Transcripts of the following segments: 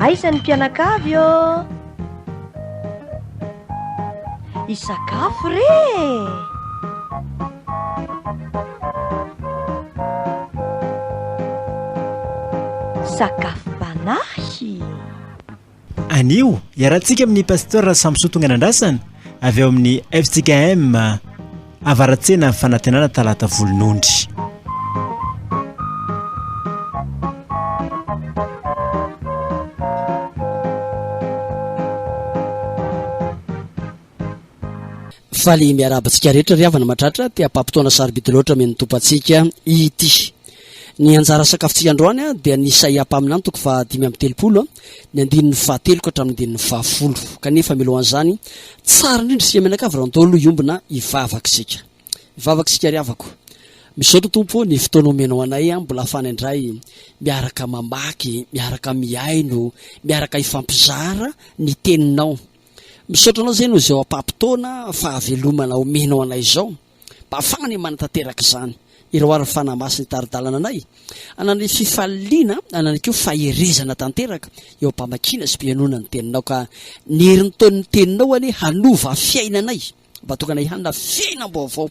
Aiza ny mpianakavy ô? Isakafo re! Sakafompanahy! Anio, iarahantsika amin'ny pasteur Samson Tonganandrasana avy eo amin'ny FTKM avaratsena ny fanantenana talata volonondry. Faly miarabantsika rehetra ry havana matratra ty ampampitoana sarobidy loatra amin'ny tompantsika ity. Ny anjara sakafontsika androany dia ny Isaia mpaminany toko fa 5:30 ny andininy 7 ka hatramin'ny 10 kanefa milohan'izany tsara indrindra sy menakavy raha ntolo iombona ivavaksika ry havako. Misaotra tompo ny fotoana omenao anay mbola afana indray miaraka mamaky, miaraka miaino, miaraka ifampizara ny teninao. Misaotra anao zay no izao ampampitoana fahavelomana omenao anay izao mba afany manatanteraka izany ireo ary fanamasiny taridalana anay anany fifaliana anany keo faherezana tanteraka eo ampamakina sy mpianona ny teninao ka ny herin'ny taon'ny teninao any hanova fiainanay mba tokana ihanina fiainam-baovao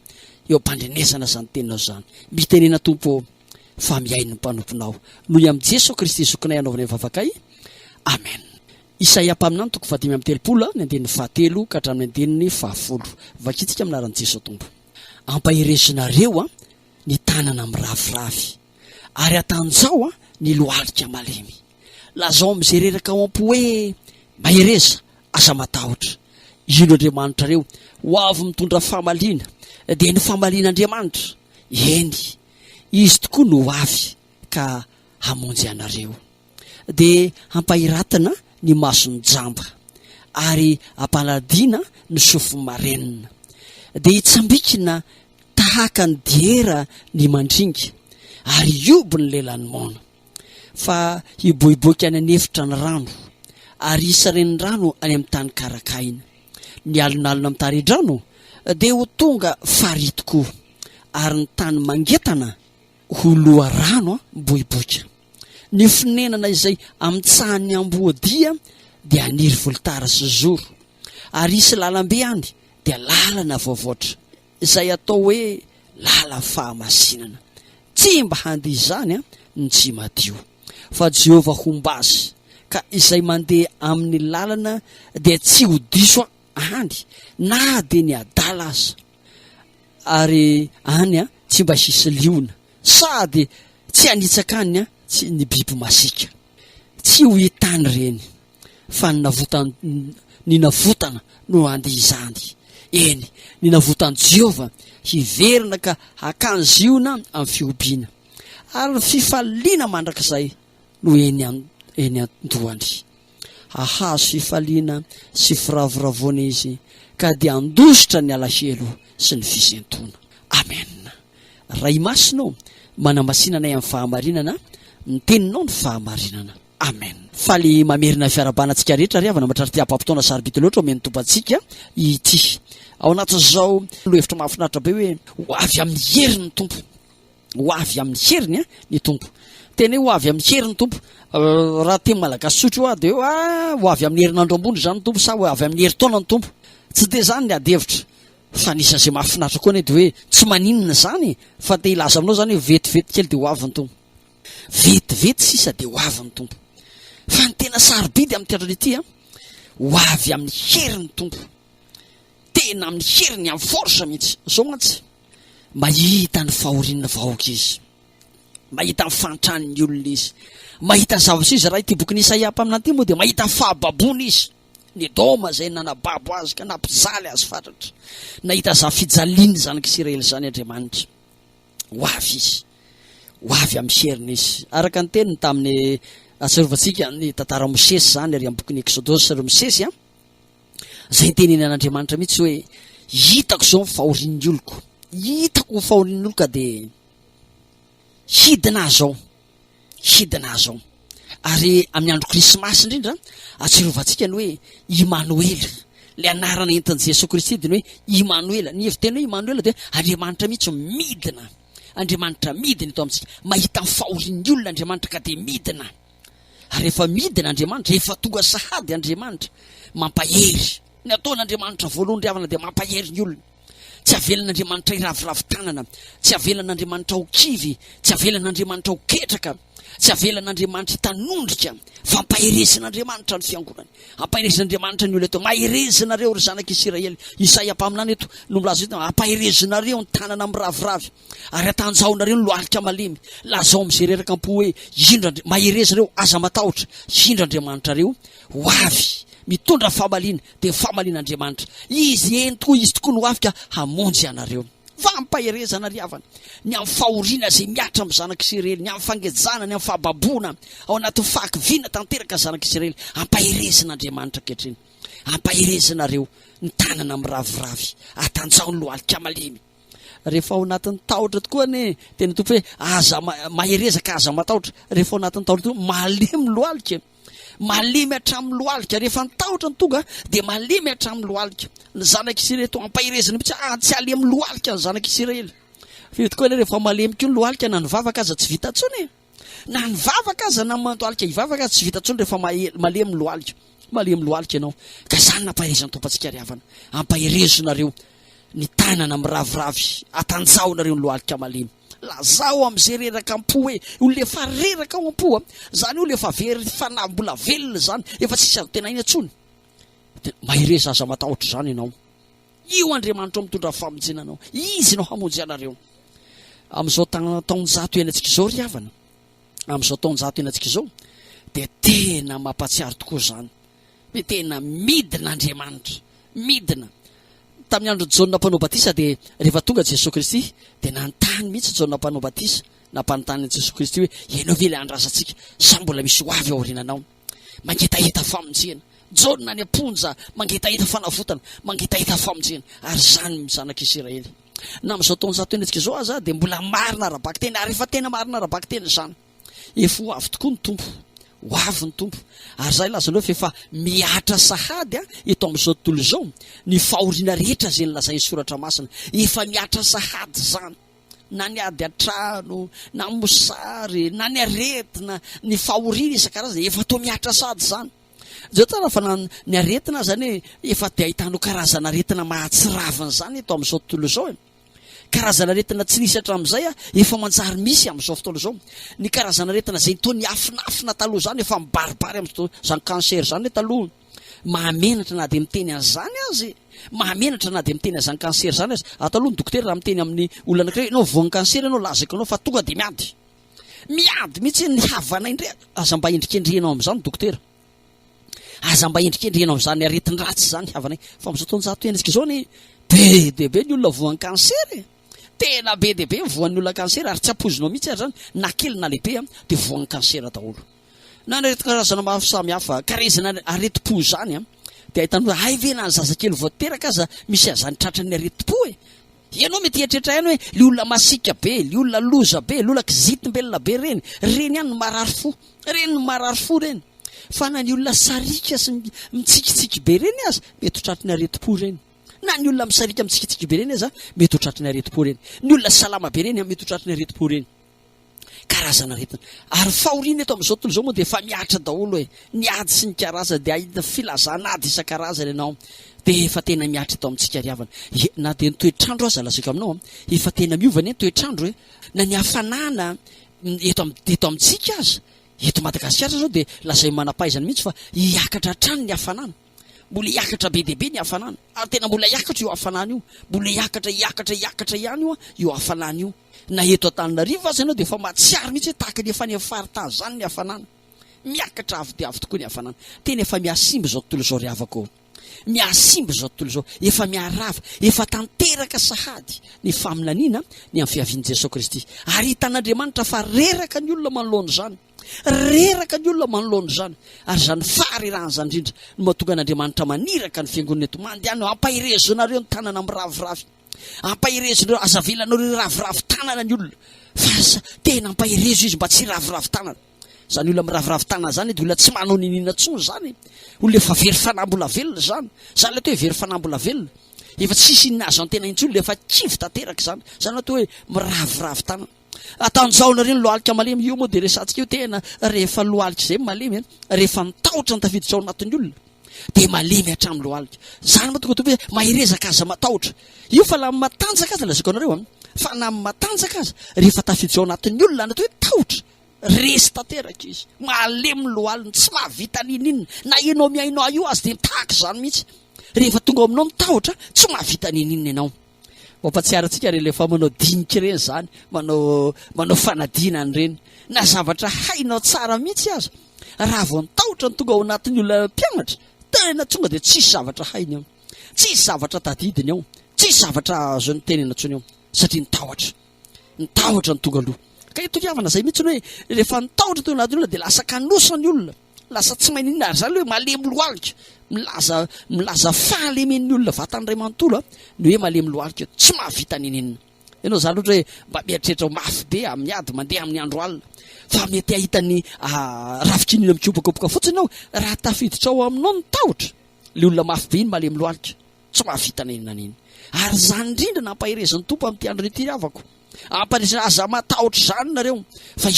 eo ampandrenesana zany teninao zany mitenena tompo fa miain'ny mpanomponao noho amin'i Jesosy Kristy zokinay anaovana vavakay amen. Isaia mpaminany toko fa 5:30 ny andininy 7 ka hatramin'ny andininy 10 vakitsika aminaran'i Jesosy tompo. Ampaherezinareo ny tanana miraviravy ary atanjao ny lohalika malemy. Lazao am'izay reraka ao ampo hoe mahereza aza matahotra. Ino Andriamanitra reo ho avy mitondra fahamaliana dia ny fahamalian'Andriamanitra. Eny, izy tokoa no avy ka hamonjy anareo. Dia hampahiratana ny masony jamba ary ampanadiana ny sofiny marenina. Dia hitsambikina tahaka ny diera ny mandringa ary iobo ny lelan'ny mona fa hiboiboika any anefitra ny rano ary isaren'ny rano any amin'ny tany karakaina. Ny alonalona amin'ny taridrano dia ho tonga fary tokoa ary ny tany mangetana ho loha rano miboiboika. Ny fonenana izay amin'ny tsahany amboadia dia aniry volotara sy zoro ary isy lalambe any dia lalana voavoatra izay atao hoe lala fahamasinana. Tsy mba handeha izany ny tsy madio fa Jehova homba azy ka izay mandeha amin'ny lalana dia tsy ho diso any na dia ny adala aza ary any tsy mba sisy liona sady tsy hanitsaka any tsy ny biby masika. Tsy ho hitany reny fa ny navotana no andeha izany. Eny, ny navotan'i Jehova hiverina ka hakanziona amin'ny fiompiana ary ny fifaliana mandrakizay no eny andohany. Hahazo fifaliana sy firavoravoana izy ka dia andositra ny alahelo sy ny fisentona. Amen. Ray masina manamasinanay amin'ny fahamarinana ny teninao ny fahamarinana. Amen. Faly mamerina fiarabanantsika rehetra ry havana matrary ty ampampitoana sarobidy loatra omeny tompantsika ity. Ao anatin'izao lo hevitra mahafinaritra be hoe ho avy amin'ny heriny tompo. Ho avy amin'ny heriny ny tompo. Tena ho avy amin'ny heriny tompo. Raha teny malagasy sotro dia ho avy amin'ny herinandro ambony zany tompo sa ho avy amin'ny herintaona ny tompo. Tsy dia zany ny adevitra. Fa nisan'izay mahafinaritra koa anie dia hoe tsy maninona zany fa te hilaza aminao zany hoe vetivety kely dia ho avy ny tompo. Vetivety sisa dia ho avy ny tompo. Fa ny tena sarobidy amin'ny teatrany ity ho avy amin'ny heriny tompo. Tena amin'ny heriny amin'ny forsa mihitsy. Zao mantsy mahita ny fahorinana vahoaka izy, mahita ny fantran'ny olona izy, mahita ny zavatra izy. Raha ity boky ny Isaia mpaminany ity moa dia mahita ny fahababony izy. Ny doma zay nanababo azy ka nampijaly azy fatratra, nahita za fijaliany zanak'Israely zany Andriamanitra. Ho avy izy, ho avy amin'ny heriny izy. Araka ny teniny tamin'ny atsarovantsika ny tantara Mosesy zany ary amin'ny boky ny Exodosy ary Mosesy zay tenenin'Andriamanitra mihitsy hoe hitako zao ny fahorin'ny oloko, hitako ny fahorin'ny oloko dia hidina zao ary amin'ny andro krismasy indrindra atsarovantsika ny hoe Immanuel, le anarana entin'i Jesosy Kristy dia ny hoe Immanuel. Ny heviteny hoe Immanuel dia Andriamanitra mihitsy midina, Andriamanitra midina eto amintsika. Mahita ny fahorin'ny olona Andriamanitra ka dia midina rehefa midina Andriamanitra, rehefa tonga sahady Andriamanitra, mampahery ny ataon'Andriamanitra voalohany riavana dia mampahery ny olona. Tsy avelan'Andriamanitra iraviravo tanana, tsy avelan'Andriamanitra ho kivy, tsy avelan'Andriamanitra ho ketraka, tsy avelan'Andriamanitra hitanondrika, fa ampaherezin'Andriamanitra ny fiangonany, ampaherezin'Andriamanitra ny olona eto. Maherezinareo ry zanak'Israely, Isaia mpaminany eto no milaza eto, ampaherezinareo ny tanana miraviravy ary atanjaonareo ny lohalika malemy. Lazao am'izay reraka am-po hoe maherezinareo aza matahotra, Indr'Andriamanitra reo ho avy mitondra famaliana, dia famalian'Andriamanitra izy entoko, izy tokoa no afika hamonjy anareo. Vampaherezana riavana ny amin'ny fahoriana zay miatra amin'ny zanak'Israely, ny amin'ny fangejana, ny amin'ny fahababoana ao anatin'ny fahakiviana tanteraka zanak'Israely. Ampaherezin'Andriamanitra ankehitriny, ampaherezinareo ny tanana miraviravy, atanjao ny lohalika malemy. Rehefa ao anatin'ny tahotra tokoa ne tena tompo hoe aza maherezaka aza matahotra, rehefa ao anatin'ny tahotra tokoa malemy lohalika, malemy hatramin'ny lohalika. Rehefa ny tahotra ny tonga dia malemy hatramin'ny lohalika. Ny zanak'Israely to ampahirezana mihitsy, tsy alemy lohalika ny zanak'Israely. Fa tokoa rehefa malemy koa ny lohalika, na ny vavaka aza tsy vita tsony, na ny vavaka aza na mantoalika hivavaka aza tsy vita tsony rehefa malemy lohalika. Malemy lohalika ianao, ka zany nampaherezana tompantsika riavana, ampaherezonareo ny tanana miraviravy, atanjaonareo ny lohalika malemy. Lazao am'izay reraka am-po hoe olona efa reraka ao am-po, zany olona efa very fanambola velona zany, efa tsisy azo tena ina ntsony, mahereza aza matahotra zany ianao. Io Andriamanitra mitondra famonjena anao, izy no hamonjy anareo. Am'izao taonjato enantsika izao riavana, am'izao taonjato enantsika izao dia tena mampatsiaro tokoa zany, hoe tena midina Andriamanitra, midina. Tamin'ny andro Jaona mpanao batisa dia rehefa tonga Jesosy Kristy dia nanontany mihitsy Jaona mpanao batisa, nampanontany Jesosy Kristy hoe ianao ve ilay andrasantsika, sa mbola misy ho avy aorinanao, mangetaheta famonjena. Jaona ny amponja mangetaheta fanavotana, mangetaheta famonjena, ary zany ny zanak'Israely. Na amin'izao taonjato enantsika izao aza dia mbola marina arabaky tena, ary efa tena marina arabaky tena zany, efa ho avy tokoa ny tompo, ho avy ny tompo. Ary zay lazanao efa miatra sahady eto amin'izao tontolo izao, ny fahoriana rehetra zay nylazay ny soratra masina, efa miatra sahady zany, na ny ady atrano, na mosary, na ny aretina, ny fahoriana isan-karazany efa to miatra sahady zany. Zao tsara fa ny aretina zany hoe efa dia ahitano karazana aretina mahatsiravina zany eto amin'izao tontolo izao, karazana aretina tsy nisy hatramin'izay efa manjary misy amin'izao fotoana izao. Ny karazana aretina zay to ny afinafina taloha zany efa mibaribary amin'izao, zany cancer zany taloha mahamenatra na dia miteny an'izany azy, mahamenatra na dia miteny an'izany cancer zany azy. Ataloha ny dokotera raha miteny amin'ny olona anankiray, ianao voan'ny cancer ianao lazaka anao fa tonga dia miady mihitsy ny havana indray, aza mba endrikendrihanao amin'izany dokotera, aza mba endrikendrihanao amin'izany aretin-dratsy zany havana. Fa amin'izao taonjato enantsika izao ny be dia be ny olona voan'ny cancer, tena be dia be voan'ny olona cancer, ary tsy ampozinao mihitsy ary zany, na kely na lehibe dia voan'ny cancer daholo. Na ny aretin-karazana maro samihafa, karezana areti-po zany dia ahitana hay ve na ny zazakely vao teraka aza misy azany tratran'ny areti-po ianao mety hieritreritra ihany hoe le olona masika be, le olona loza be, le olona kizitim-belona be reny ihany no marary fo, reny no marary fo reny. Fa na ny olona sarika sy mitsikitsiky be reny aza mety ho tratran'ny areti-po reny, na ny olona misarika mitsikitsiky be reny aza mety ho tratran'ny areti-po reny, ny olona salama be reny mety ho tratran'ny areti-po reny. Karazana aretina, ary fahoriana eto amin'izao tontolo izao moa dia efa miatra daholo hoe ny ady sy ny karazana dia ahita filazana ady isan-karazana ianao, dia efa tena miatra eto amintsika riavana. Na dia ny toetrandro aza lazaiko aminao efa tena miovana ny toetrandro na ny hafanana eto amintsika aza eto Madagasikara zao dia lazay manam-pahaizana mihitsy fa hiakatra hatrany ny hafanana, mbola hiakatra be dia be ny hafanana, ary tena mbola hiakatra io hafanana io, mbola hiakatra ihany io hafanana io. Na eto Antananarivo aza ianao dia efa mahatsiaro mihitsy hoe tahaka ny efa ny faritany zany ny hafanana, miakatra avy dia avy tokoa ny hafanana. Tena efa miasimba zao tontolo izao riavako, miasimba zao tontolo izao, efa miarava, efa tanteraka sahady ny faminaniana ny amin'ny fiavian'i Jesosy Kristy. Ary hitan'Andriamanitra fa reraka ny olona manoloana zany, reraka ny olona manoloana zany, ary zany fahareran'izany indrindra no mahatonga an'Andriamanitra maniraka ny fiangonana eto mandehana, ampahirezonareo ny tanana miraviravy, ampahirezonareo azavelanareo raviravy tanana ny olona, fa tena ampahirezo izy mba tsy raviravy tanana. Zany olona miraviravy tanana zany dia olona tsy manao ninina tsony zany, olona efa very fanambola velona zany, zany le atao hoe very fanambola velona, efa tsisy inazo antena intsony, efa kivy tanteraka zany, zany atao hoe miraviravy tanana. atan'izao nareo ny lohalika malemy io moa dia resantsika io tena rehefa lohalika izay malemy rehefa mitahotra ny tafiditra ao anatin'ny olona dia malemy hatramin'ny lohalika zany moa tonga hoe mahirezaka aza matahotra io fa laha matanjaka aza lazako anareo fa na matanjaka aza rehefa tafiditra ao anatin'ny olona anaty hoe tahotra resy tanteraka izy malemy lohaliny tsy mahavita ninina na ianao miainao io azy dia mitahaka izany mihitsy rehefa tonga aminao mitahotra tsy mahavita ninina ianao mampatsiarantsika rehefa manao dinika ireny zany manao fanadinany reny na zavatra hainao tsara mihitsy aza raha vao nitahotra ny tonga ao anatin'ny olona mpianatra tena tonga dia tsisy zavatra hainy ao tsisy zavatra tadidiny ao tsisy zavatra azo ny tenena ntsony ao satria nitahotra ny tonga aloha ka itokiavana zay mihitsy hoe rehefa nitahotra teo anatin'ny olona dia lasa kanosany olona lasa tsy maininina ary zany hoe malemy lohalika milaza fahalemen'ny olona vatan'iray manontolo ny hoe malemy lohalika tsy mahavita ninina ianao zany ohatra hoe mba mieritreritra mafy be amin'ny ady mandeha amin'ny andro alina fa mety ahitany rafikinina mikobokoboka fotsiny ao raha tafiditra ao aminao nitahotra le olona mafy be iny malemy lohalika tsy mahavita ninina niny ary zany indrindra nampahirezan'ny tompo amin'ity andro ity avako amparisana aza matahotra zany nareo fa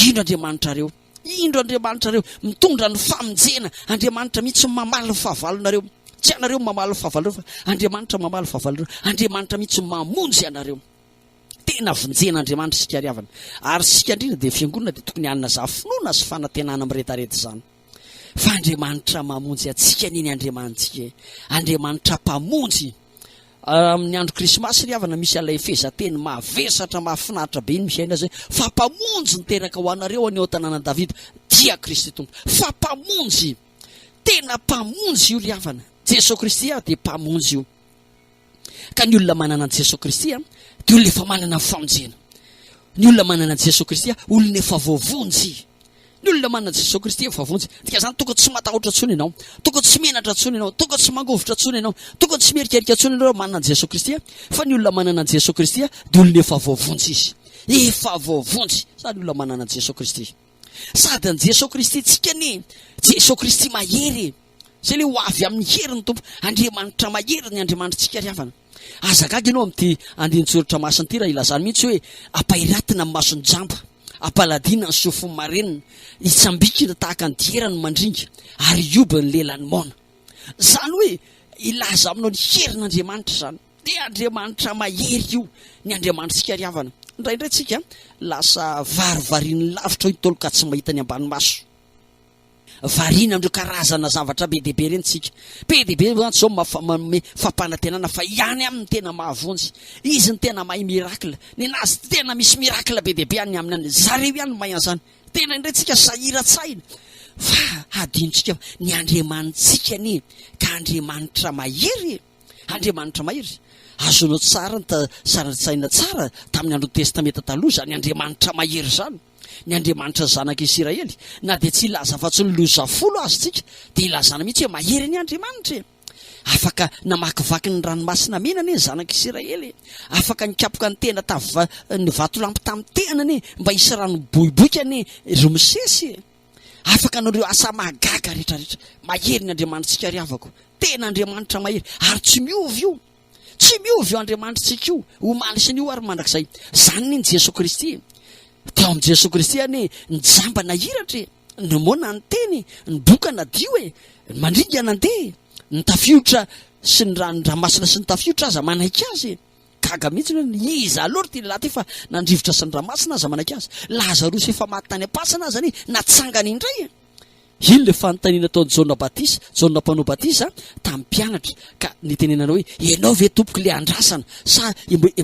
indro Andriamanitra reo mitondra ny famonjena Andriamanitra mihitsy mamaly ny fahavalonareo tsy anareo mamaly ny fahavalonareo fa Andriamanitra mamaly ny fahavalonareo Andriamanitra mihitsy mamonjy anareo tena vonjena Andriamanitra sika riavana ary sika indrindra dia fiangonana dia tokony hanina za finoana sy fanantenana amin'rehetareta zany fa Andriamanitra mamonjy atsika niny Andriamanitra mpamonjy amin'ny andro krismasy riavana misy alay fehezanteny mavesatra mahafinaritra be iny misy aina zay fa mpamonjy niteraka ho anareo any ao tanànan Davida dia Kristy tompo fa mpamonjy tena mpamonjy io riavana Jesosy Kristy dia mpamonjy io ka ny olona manana an Jesosy Kristy dia olona efa manana famonjena ny olona manana an Jesosy Kristy olona efa voavonjy ny olona manana Jesosy Kristy efa voavonjy dika zany tokony tsy matahotra tsony ianao tokony tsy menatra tsony ianao tokony tsy mangovitra tsony ianao tokony tsy mierikerika tsony ianao manana an Jesosy Kristy fa ny olona manana an Jesosy Kristy dia olona efa voavonjy izy efa voavonjy sady olona manana an Jesosy Kristy sady an Jesosy Kristy tsika ne Jesosy Kristy mahery zay le ho avy amin'ny hery ny tompo Andriamanitra mahery ny Andriamanitra tsika riavana azagaga ianao amin'ity andinitsoratra masiny ity raha ilazany mihitsy hoe apahiratina amin'ny masony jamba ampaladina ny sofony marenina itsambikina tahaka ny dierany mandringa ary ioba ny lelany mona zany hoe ilaza aminao ny herin'Andriamanitra zany dia Andriamanitra mahery io ny Andriamanitra tsika riavana indraindray tsika lasa varivariany lavitra hoe toloka tsy mahita ny ambany maso variana amindreo karazana zavatra be dehibe reny tsika be dehibe zao manome fampanantenana fa ihany amin'ny tena mahavonjy izy ny tena mahay mirakla ny nazy tena misy mirakla be dehibe any amin'ny zareo ihany mahay an'izany tena indray tsika sahira-tsaina fa adinontsika ny Andriamanitsika ni ka Andriamanitra mahery azonao tsara ny saratsaina tsara tamin'ny andro testamenta taloha zany Andriamanitra mahery zany ny Andriamanitra zanak'Isiraely na dia tsy ilaza fa tsy ny loza folo azy tsika dia ilazana mihitsy hoe mahery ny Andriamanitra afaka namakivaky ny ranomasina menany ny zanak'Isiraely afaka nikapoka ny tena ny vatolampy tamin'ny tenany mba hisy rano boiboika ny romosesy afaka nareo asa mahagaga rehetrarehetra mahery ny Andriamanitsika riavako tena Andriamanitra mahery ary tsy miovy io Andriamanitsika io omaly sy io ary mandrakizay zany ny Jesosy Kristy teo amin'ny Jesosy Kristy ny jamba nahiratra ny mona ny teny ny boka nadio mandringa nandeha ny tafiotra sy ny ranomasina sy ny tafiotra aza manaiky azy gaga mihitsy iza aloha ty lahy ty fa nandrivotra sy ny ranomasina aza manaiky azy Lazarosy efa maty tany am-pasana aza natsangany indray iny le fanontaniana ataon'ny Jaona mpanao batisa tamin'ny mpianatra ka nitenenanao hoe ianao ve tompoko le andrasana sa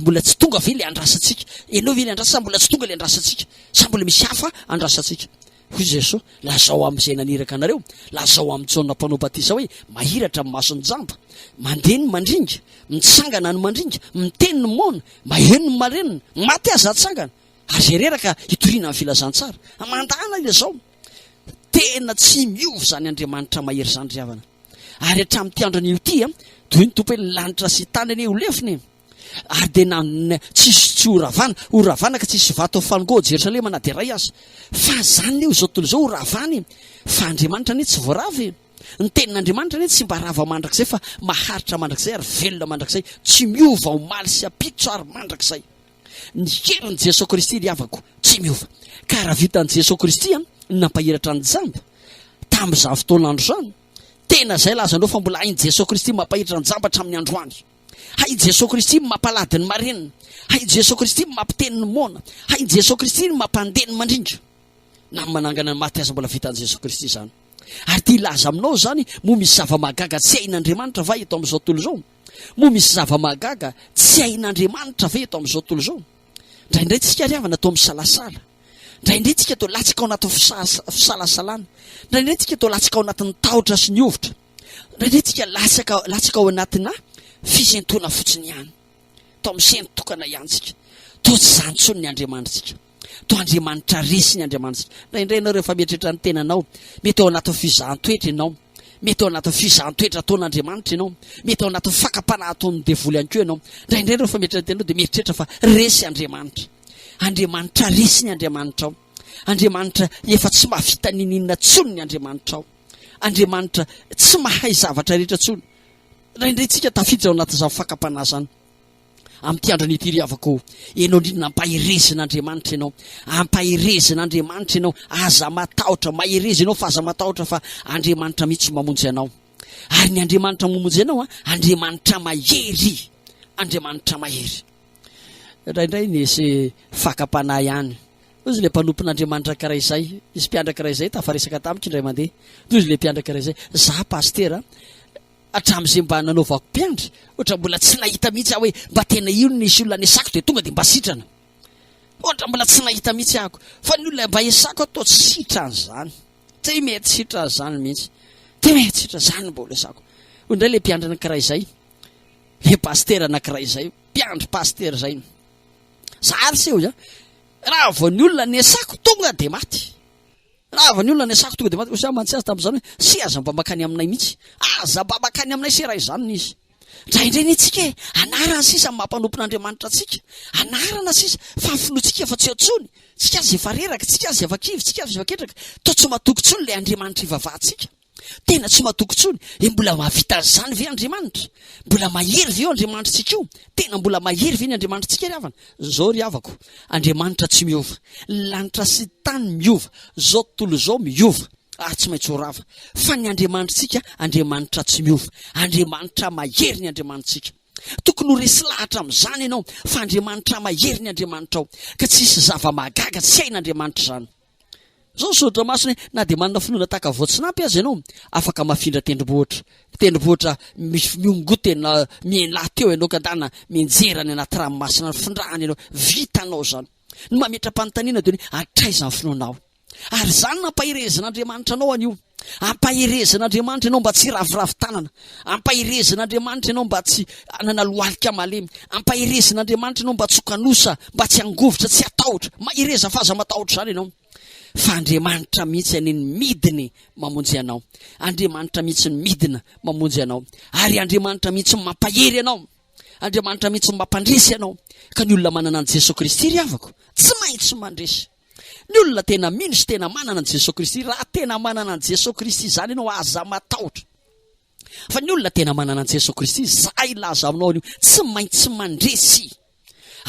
mbola tsy tonga ve le andrasantsika ianao ve le andrasa sa mbola tsy tonga le andrasantsika sa mbola misy hafa andrasantsika hoy Jesosy lazao amin'izay naniraka anareo lazao amin'ny Jaona mpanao batisa hoe mahiratra amin'ny masony jamba mandeha ny mandringa mitsangana ny mandringa miteny ny mona maheno ny marenina maty aza tsangana azy reraka hitoriana amin'ny filazantsara mandana ilazao tena tsy miovy zany Andriamanitra mahery zany riavana ary hatramin'ity andro an'io ity toy ny tompo hoe ny lanitra sy tany ane ho lefiny ary dia tsisy horavana ka tsisy vato fangoa Jerosalema na dia ray azy fa zany io zao tontolo zao horavany fa Andriamanitra anie tsy voaravy ny tenin'Andriamanitra anie tsy mba rava mandrakizay fa maharitra mandrakizay ary velona mandrakizay tsy miova omaly sy apitso ary mandrakizay ny herin'i Jesosy Kristy ry havako tsy miova. Ka raha vitan'i Jesosy Kristy nampahiratra ny jamba tamin'izany fotoanandro zany, tena zay lazandreo fa mbola hain'i Jesosy Kristy mampahiratra ny jamba hatramin'ny androany. Hay Jesosy Kristy mampalady ny marenina, hay Jesosy Kristy mampiteny ny mona, hay Jesosy Kristy mampandeny mandrindra. Na manangana ny maty aza mbola vitan'i Jesosy Kristy zany. Ary ty ilaza aminao zany, mo misy zava-magaga tsy hain'Andriamanitra va eto amin'izao tontolo izao? Mo misy zava-magaga tsy hain'Andriamanitra ve eto amin'izao tontolo izao? Indraindray tsika ry havana atao misalasala, indraindray tsika atao latsaka ao anatin'ny fisalasalana, indraindray tsika atao latsaka ao anatin'ny tahotra sy ny ovitra, indraindray tsika latsaka ao anatina fisentoana fotsiny ihany. Tao amin'ny senotokana ihany tsika. To tsy zany tsony ny Andriamanitsika. To Andriamanitra resy ny Andriamanitsika. Indraindray ianao rehefa mieritreritra ny tenanao, mety ao anatin'ny fizahan-toetra ianao, mety ao anatin'ny fizahan-toetra ataon'Andriamanitra ianao, mety ao anatin'ny fakapanahy ataon'ny devoly ihany koa ianao. Indraindray rehefa mieritreritra ny tenanao dia mieritreritra fa resy Andriamanitra. Andriamanitra resy ny Andriamanitra ao. Andriamanitra efa tsy mahavita ninina tsony ny Andriamanitra ao. Andriamanitra tsy mahay zavatra rehetra tsony. Indraindray tsika tafiditra ao anatin'izany fakapanahy zany. Amin'ny andro an'ity ry havako, ianao indrindra ampahirezin'Andriamanitra ianao, ampahirezin'Andriamanitra ianao, aza matahotra, mahirezy ianao fa aza matahotra fa Andriamanitra mihitsy mamonjy anao. Ary ny Andriamanitra mamonjy anao Andriamanitra mahery, Andriamanitra mahery. Indraindray nisy fakapanahy ihany. Izy le mpanompon'Andriamanitra karaha izay, izy mpianatra karaha izay tafaresaka tamiko indray mandeha. Izy le mpianatra karaha izay, za pastera hatramin'izay mba nanaovako mpiandry, ohatra mbola tsy nahita mihitsy aho hoe mba tena io nisy olona nesako dia tonga dia mba sitrana. Ohatra mbola tsy nahita mihitsy ahako, fa ny olona mba esako atao tsy sitran'izany. Tsy mety sitran'izany mihitsy. Tsy mety sitran'izany mbola esako. Indray le mpiandry anankiray izay, le pastera anankiray izay, mpiandry pastera izay. Zary seho za, raha vao ny olona nesako tonga dia maty. Raha vao ny olona nesako tonga dia maty. Osa mantsy azy tamin'izany hoe si aza mba makany aminay mihitsy. Aza mba makany aminay se raha izany izy. Indraindray tsika anarana sisa mampanopin'Andriamanitra antsika. Anarana sisa fa finotsika efa tsy atsony. Tsika azy efa reraka, tsika azy efa kivy, tsika azy efa ketraka. Tao tsy matoky tsony le Andriamanitra ivavahantsika. Tena tsy matoky tsony. Mbola mahavita an'izany ve Andriamanitra? Mbola mahery ve Andriamanitra tsika io? Tena mbola mahery ve ny Andriamanitra tsika ry havana? Zao ry havako, Andriamanitra tsy miova. Lanitra sy tany miova. Zao tontolo zao miova. Tsy maintsy ho rava. Fa ny Andriamanitsika, Andriamanitra tsy miova. Andriamanitra mahery ny Andriamanitsika. Tokony ho resy lahatra amin'izany ianao fa Andriamanitra mahery ny Andriamanitra ao. Ka tsisy zava-magaga tsy hain'Andriamanitra izany. Zao sotra masony na dia manana finoana tahaka voatsinampy azy ianao, afaka mafindra tendrombohitra. Tendrombohitra miongotena mienlahy teo ianao ka dana mienjerany anaty ranomasina findrahany ianao. Vitanao zany. Ny mametra-panontaniana dia atraizany finoanao. Ary zany nampahirezin'Andriamanitra anao anio. Ampahirezin'Andriamanitra ianao mba tsy raviravo tanana. Ampahirezin'Andriamanitra ianao mba tsy anana lohalika malemy. Ampahirezin'Andriamanitra ianao mba tsy hokanosa, mba tsy hangovitra, tsy hatahotra. Mahireza fa aza matahotra zany ianao. Fa Andriamanitra mihitsy ny midiny mamonjy anao. Andriamanitra mihitsy ny midina mamonjy anao. Ary Andriamanitra mihitsy mampahery anao. Andriamanitra mihitsy mampandresy anao. Ka ny olona manana an'i Jesosy Kristy ry havako, tsy maintsy mandresy. Ny olona tena mino sy tena manana an'i Jesosy Kristy, raha tena manana an'i Jesosy Kristy zany ianao aza matahotra. Fa ny olona tena manana an'i Jesosy Kristy, za ilaza aminao anio, tsy maintsy mandresy.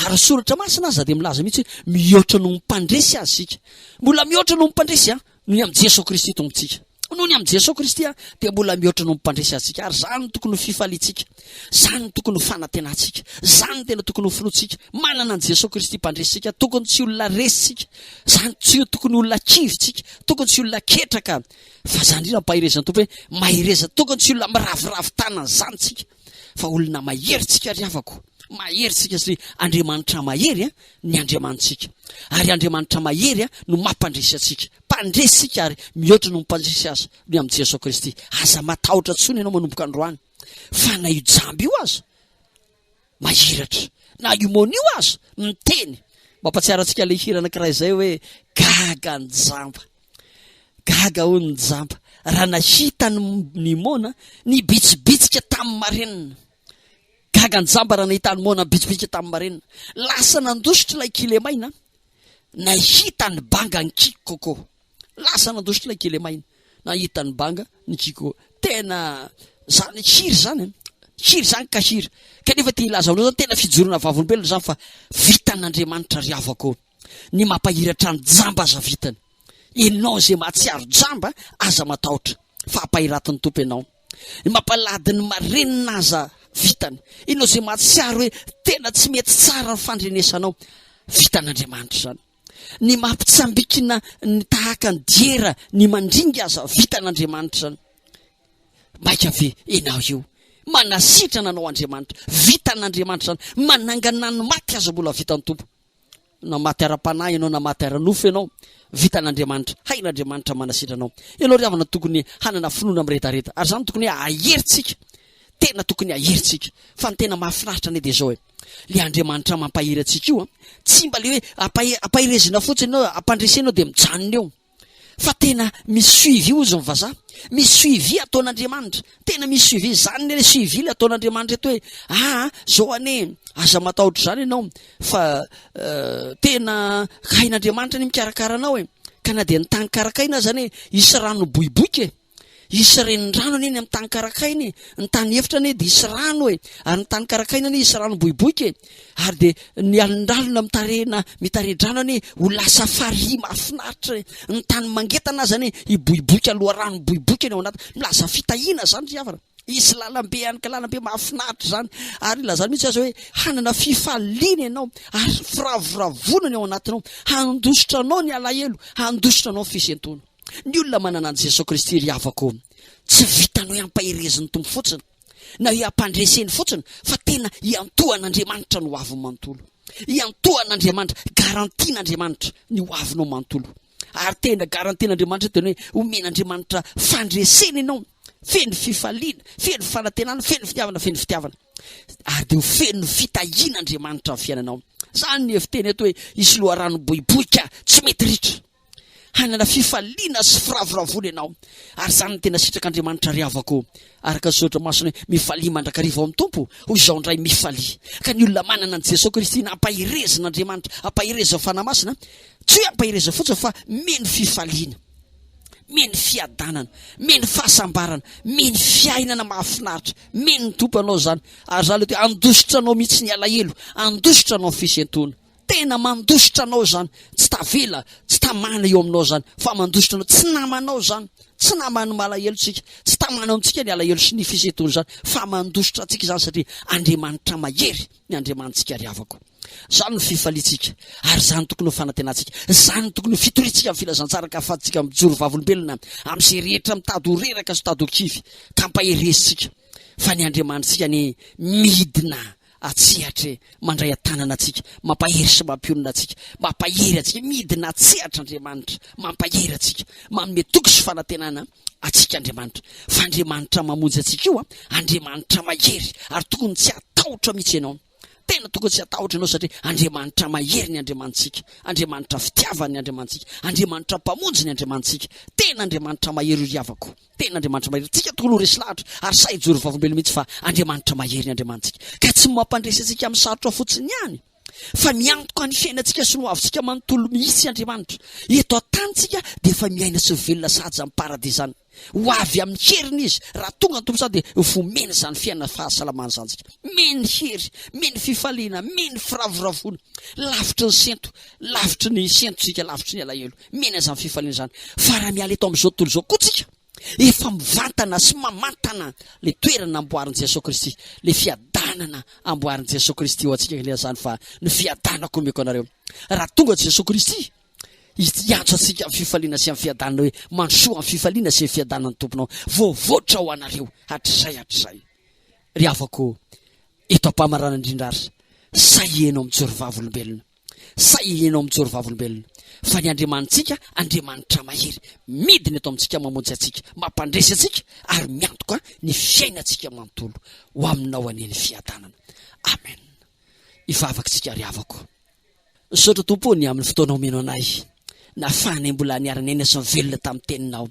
Ary soratra masina aza dia milaza mihitsy mihoatra no mpandresy azy sika. Mbola mihoatra no mpandresy noho ny amin'i Jesosy Kristy tompontsika. Noho ny amin'i Jesosy Kristy dia mbola mihoatra no mpandresy azy sika. Ary zany no tokony ho fifalitsika, zany no tokony ho fanantenantsika, zany no tena tokony ho finotsika. Manana an'i Jesosy Kristy mpandresitsika, tokony tsy olona resitsika, zany tsy tokony olona kivitsika, tokony tsy olona ketraka. Fa zany indrindra mpahirezana tompo hoe mahireza, tokony tsy olona miraviravo tanana zany tsika, fa olona maherintsika ry havako. Maherintsika sy Andriamanitra mahery ny Andriamanitsika. Ary Andriamanitra mahery no mampandresy antsika. Mpandresitsika ary mihoatra no mpandresy azy ny amin'i Jesosy Kristy. Aza matahotra tsony ianao manomboka androany. Fa na io jamby io aza mahiratra, na io mona io aza miteny. Mampatsiaro antsika le hira anankiray izay hoe gaga ny jamba, gaga ho ny jamba, raha nahita ny mona ny bitsibitsika tamin'ny marenina. Gaga ny jamba raha nahita ny mona bitsibitsika tamin'ny marenina. Lasa nandositra ilay kilemaina, nahita ny banga ny kikoko. Lasa nandositra ilay kilemaina, nahita ny banga ny kikoko. Tena zany hiry zany, hiry zany kahiry kanefa ty ilaza aminao zany tena fijorona vavolombelona zany fa vitan'Andriamanitra ry havako ny mampahiratra ny jamba aza vitany ianao zay mahatsiaro jamba aza matahotra fa ampahiratiny tompo ianao ny mampalady ny marenina aza vitany ianao zay mahatsiaro hoe tena tsy mety tsara ny fandrenesanao vitan'Andriamanitra zany ny mampitsambikina ny tahaka ny diera ny mandringa aza vitan'Andriamanitra zany maika ve ianao io manasitrana anao Andriamanitra vitan'Andriamanitra zany manangana ny maty aza mbola vitany tompo na maty ara-panahy ianao na maty ara-nofo ianao vitan'Andriamanitra hain'Andriamanitra manasitrana anao ianao ry havana tokony hanana finoana mirehetareta ary zany tokony aheritsika tena tokony aheritsika fa ny tena mahafinaritra ane dia zao le Andriamanitra mampahiry atsika io tsy mba le hoe ampahirezina fotsiny ianao ampandresenao dia mijanona eo fa tena misy suivi io izy mivazaha misy suivi ataon'Andriamanitra tena misy suivi zany le suivi le ataon'Andriamanitra eto hoe zao ane aza matahotra zany ianao fa tena hain'Andriamanitra ny mikarakara anao ka na dia ny tany karakaina zany isy rano boiboika isy renirano ane amin'ny tany karakaina ny tany efitra ane dia isy rano ary ny tany karakaina ane isy rano boiboika ary dia ny alindalona mitaredrano ane ho lasa fary mahafinaritra ny tany mangetana azy ane iboiboika aloha rano boiboika ny ao anaty milaza fitahina zany ry havana isy lalambe anika lalambe mahafinaritra zany ary lazany mihitsy azy hoe hanana fifaliana ianao ary firavoravona ny ao anatinao handositra anao ny alahelo handositra anao fisentona ny olona manana an' Jesosy Kristy ry havako tsy vitanao hampahireziny tompo fotsiny na hoe hampandreseny fotsiny fa tena iantohan'Andriamanitra no hoaviny manontolo iantohan'Andriamanitra garantian'Andriamanitra ny hoavinao manontolo ary tena garantian'Andriamanitra tena hoe omen'Andriamanitra fandresena ianao feno fifaliana feno fanantenana feno fitiavana ary dia ho feno fitahian'Andriamanitra amin'ny fiainanao zany ny efiteny eto hoe isy loharano boiboika tsy mety ritra hanana fifaliana sy firavoravona ianao ary zany ny tena sitrak'Andriamanitra ry havako araka ny soratra masina hoe mifalia mandrakariva ao amin'ny tompo hoy izao indray mifalia ka ny olona manana an' Jesosy Kristy na ampahirezin'Andriamanitra ampahireza fanamasina tsy hoe ampahireza fotsiny fa meno fifaliana meno fiadanana meno fahasambarana meno fiainana mahafinaritra meno ny tompo anao zany ary zany le hoe andositra anao mihitsy ny alahelo andositra anao fisentona tena mandositra anao zany tsy tavela tsy tamana eo aminao zany fa mandositra anao tsy namanao zany tsy namany malahelo tsika tsy tamanao amintsika ny alahelo sy ny fisentona zany fa mandositra atsika zany satria Andriamanitra mahery ny Andriamanitsika ry havako zany ny fifalitsika ary zany tokony ho fanantenantsika zany tokony ho fitoritsika amin'ny filazantsara ka afatsika mijoro vavolombelona amin'izay rehetra mitady ho reraka sy tady ho kivy ka ampahirezitsika fa ny Andriamanitsika ny midina atsehatra mandray atanana atsika mampahery sy mampionona atsika mampahery atsika midina atsehatra Andriamanitra mampahery atsika manome toky sy fanantenana atsika Andriamanitra fa Andriamanitra mamonjy atsika io Andriamanitra mahery ary tokony tsy atahotra mihitsy ianao tena tokony tsy atahotra ianao satria Andriamanitra mahery ny Andriamanitsika Andriamanitra fitiavany Andriamanitsika Andriamanitra mpamonjy ny Andriamanitsika tena Andriamanitra mahery ry havako tena Andriamanitra mahery tsika tokony ho resy lahatra ary say joro vavolombelona mihitsy fa Andriamanitra mahery ny Andriamanitsika ka tsy mampandresy atsika amin'ny sarotra fotsiny ihany fa miantoka ny fiainantsika sy no avintsika manontolo mihitsy Andriamanitra eto an-tanitsika dia efa miaina sy velona sahaja amin'ny paradis zany ho avy amin'ny heriny izy raha tonga ny tompo sa dia vomena zany fiainana fahasalamana zantsika meny hery meny fifaliana meny firavoravona lavitry ny sento lavitry ny sentotsika lavitry ny alahelo meny zany fifaliana zany fa raha miala eto amin'izao tontolo izao kotsika efa mivantana sy mamantana le toerana amboarin'i Jesosy Kristy le fiadanana amboarin'i Jesosy Kristy ho atsika le zany fa ny fiadanako omeko anareo raha tonga Jesosy Kristy hiantso atsika amin'ny fifaliana sy amin'ny fiadanana hoe mansoa amin'ny fifaliana sy ny fiadanan'ny tomponao voavoatra ho anareo hatrizay ry havako eto ampamarana indrindrary sahienao mijoro vavolombelona sahienao mijoro vavolombelona fa ny Andriamanitsika Andriamanitra mahery midina eto amintsika mamonjy atsika mampandresy atsika ary miantoka ny fiainantsika manontolo ho aminao aneny fiadanana amen ivavakantsika ry havako saotra tompony amin'ny fotoanao meno anay nafany mbola niara-naina sy velona tamin'ny teninao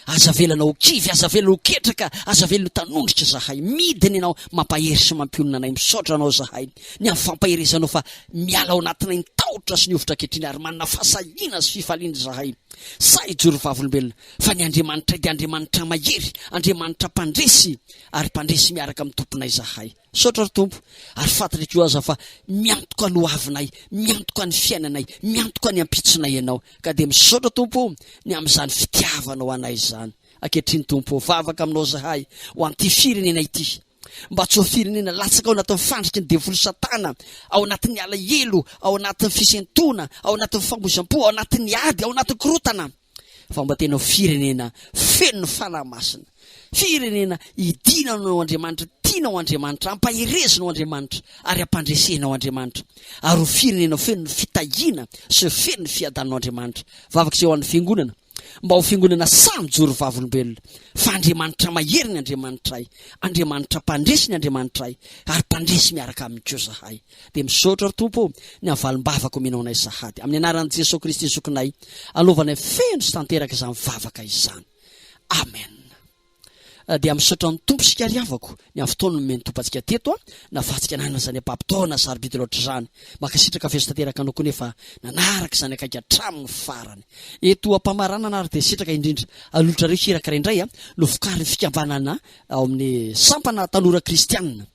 aza velana ho kivy aza velana ho ketraka aza velana ho tanondrika zahay midina ianao mampahery sy mampionona anay misaotra anao zahay ny amin'ny fampahirezanao fa miala ao anatinay ny tahotra sy ny ovitra kehitriny ary manana fahasahina sy fifaliana zahay sa ijoro vavolombelona fa ny Andriamanitra dia Andriamanitra mahery, Andriamanitra mpandresy ary mpandresy miaraka amin'ny tomponay zahay. Saotra ry Tompo, ary fatatriko aza fa miantoka ny hoavinay, miantoka ny fiainanay, miantoka ny ampitsonay ianao, ka dia misaotra Tompo ny amin'izany fitiavanao anay izany. Ankehitriny Tompo, vavaka aminao zahay ho an'ity firenena ity, mba tsy ho firenena latsaka ao anatin'ny fandriky ny devolo Satana, ao anatin'ny alahelo, ao anatin'ny fisentona, ao anatin'ny famozam-po, ao anatin'ny ady, ao anatin'ny korotana, fa mba tena firenena feno ny fanahymasina, firenena idinanao Andriamanitra, tianao Andriamanitra, ampaherezinao Andriamanitra ary ampandresenao Andriamanitra, ary ho firenena feno ny fitahiana sy feno ny fiadanao Andriamanitra. Vavaka izay ho an'ny fiangonana, mba ho fiangonana samy joro vavolombelona, fa Andriamanitra mahery ny Andriamanitra ay, Andriamanitra mpandresy ny Andriamanitra ay, ary mpandresy miaraka amin'ny Jehova zahay. Dia misaotra ry Tompo ny avalim-bavaka omenao anay sahady, amin'ny anaran'i Jesosy Kristy zokinay, alovanay feno sy tanteraka izany vavaka izany. Amen. Dia misaotra ny Tompo sika riavako ny amin'ny fotoana nomeny tompantsika teto na fahatsikana zany ampampitaona sarobidy loatra izany, makasitraka feso tanteraka anao koa nefa nanaraka izany akaiky hatramin'ny farany. Eto ampamarana anary dia sitraka indrindra alotra reo hirakara indray no vokariny fikambanana ao amin'ny sampana tanora kristianina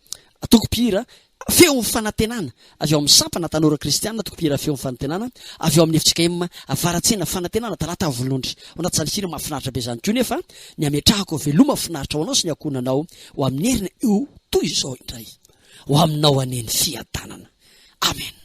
tokopira feo amin'ny fanantenana, avy ao amin'ny sampana tanora kristianina tokopira feo amin'ny fanantenana, avy ao amin'ny efitsika ema avaratsena fanantenana talata volondry. Ho anaty sanisira mahafinaritra be zany koa nefa ny ametrahako veloma mahafinaritra ho anao sy ny akonanao ho amin'ny herina io toy izao indray ho aminao aneny fiadanana. Amen.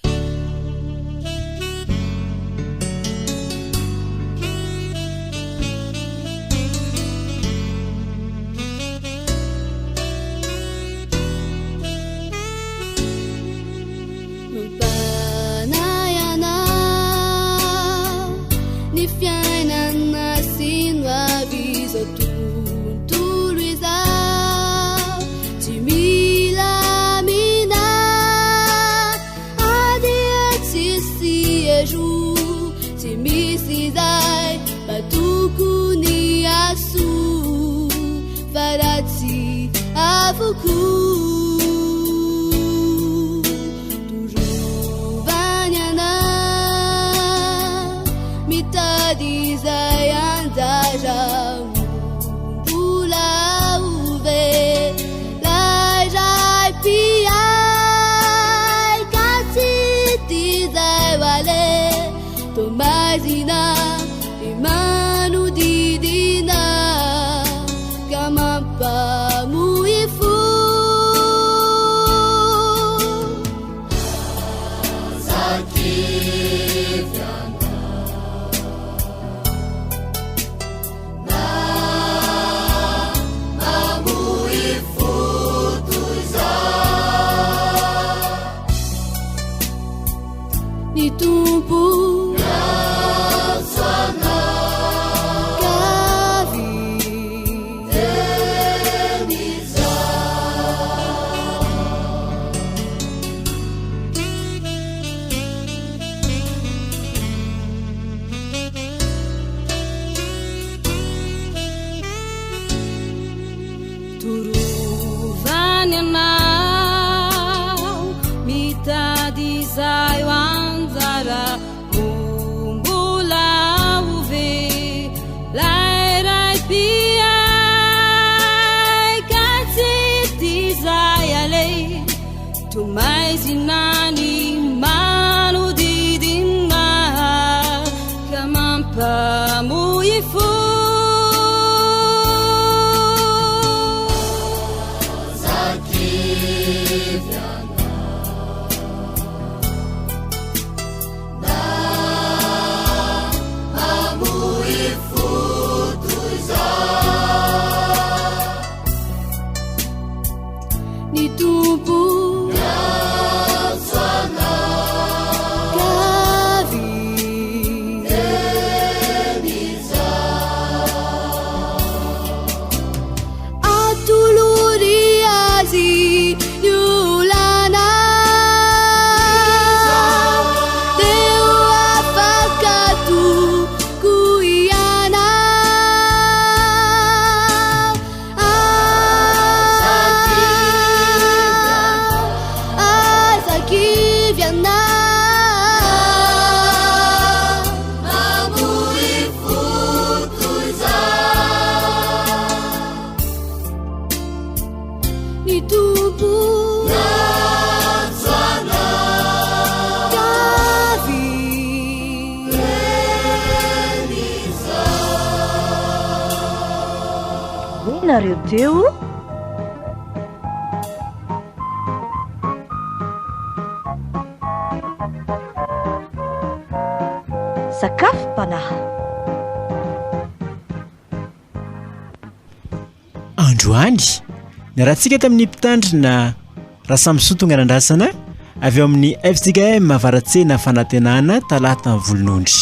nareo teo? Sakafompanahy. Androany niarahantsika tamin'ny mpitandrina rasamsoa Tonganandrasana avy eo amin'ny FTKM avaratsena fanantenana talata ny volonondry.